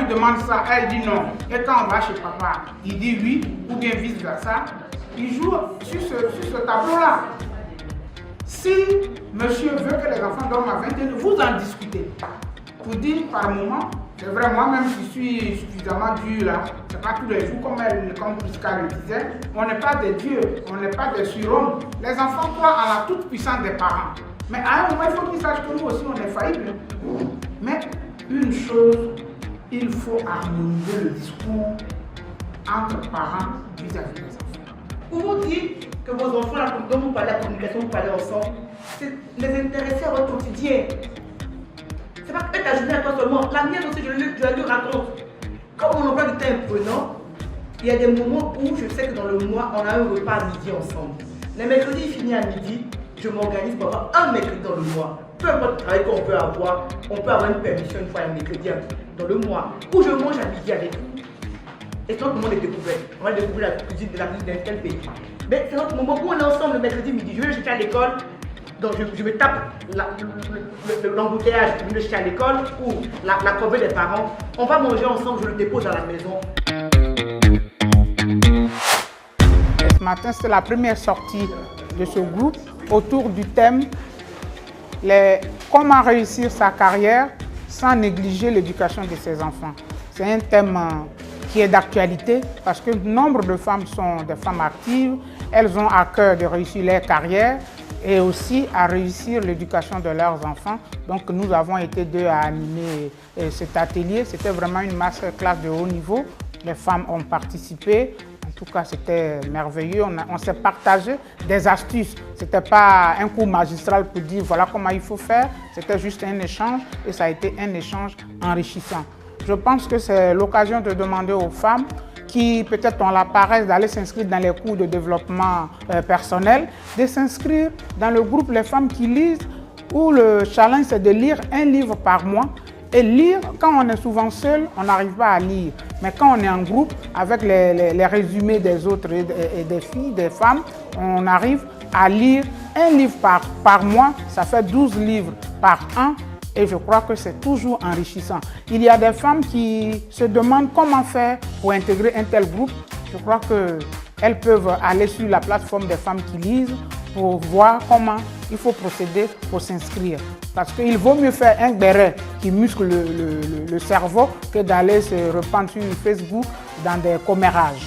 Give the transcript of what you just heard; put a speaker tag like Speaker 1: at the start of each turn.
Speaker 1: lui demande ça, elle dit non. Et quand on va chez papa, il dit oui, ou bien vice-versa. Il joue sur ce tableau-là. Si monsieur veut que les enfants dorment à 21h, vous en discutez. Pour dire par moment, c'est vrai, moi-même je suis suffisamment dur là, c'est pas tous les jours comme Prisca le disait, on n'est pas des dieux, on n'est pas des surhommes. Les enfants croient en la toute puissance des parents. Mais à un moment, il faut qu'ils sachent que nous aussi on est faillibles. Mais une chose, il faut harmoniser le discours entre parents vis-à-vis des enfants.
Speaker 2: Pour vous dire que vos enfants, là, dont vous parlez, la communication, vous parlez ensemble, c'est les intéresser à votre quotidien. C'est pas que ta journée à toi seulement. La mienne aussi, je lui raconte. Comme mon emploi du temps est prenant, il y a des moments où je sais que dans le mois, on a un repas à midi ensemble. Les mercredis, il finit à midi, je m'organise pour avoir un mercredi dans le mois. Peu importe le travail qu'on peut avoir une permission une fois un mercredi dans le mois, où je mange à midi avec eux. Et c'est notre moment de découverte. On va découvrir la cuisine de tel pays. Mais c'est notre moment où on est ensemble le mercredi midi. Je vais le chercher à l'école. Donc je me tape l'embouteillage, je vais le chercher à l'école ou la corvée des parents. On va manger ensemble, je le dépose à la maison.
Speaker 1: Ce matin, c'est la première sortie de ce groupe autour du thème comment réussir sa carrière sans négliger l'éducation de ses enfants. C'est un thème qui est d'actualité parce que nombre de femmes sont des femmes actives. Elles ont à cœur de réussir leur carrière et aussi à réussir l'éducation de leurs enfants. Donc nous avons été deux à animer cet atelier. C'était vraiment une masterclass de haut niveau. Les femmes ont participé. En tout cas, c'était merveilleux. On s'est partagé des astuces. Ce n'était pas un cours magistral pour dire voilà comment il faut faire. C'était juste un échange et ça a été un échange enrichissant. Je pense que c'est l'occasion de demander aux femmes qui peut-être ont la paresse d'aller s'inscrire dans les cours de développement personnel, de s'inscrire dans le groupe Les Femmes qui lisent, où le challenge c'est de lire un livre par mois. Et lire, quand on est souvent seul, on n'arrive pas à lire. Mais quand on est en groupe, avec les résumés des autres et des filles, des femmes, on arrive à lire un livre par mois. Ça fait 12 livres par an. Et je crois que c'est toujours enrichissant. Il y a des femmes qui se demandent comment faire pour intégrer un tel groupe. Je crois qu'elles peuvent aller sur la plateforme des femmes qui lisent pour voir comment il faut procéder pour s'inscrire. Parce qu'il vaut mieux faire un béret qui muscle le cerveau que d'aller se répandre sur Facebook dans des commérages.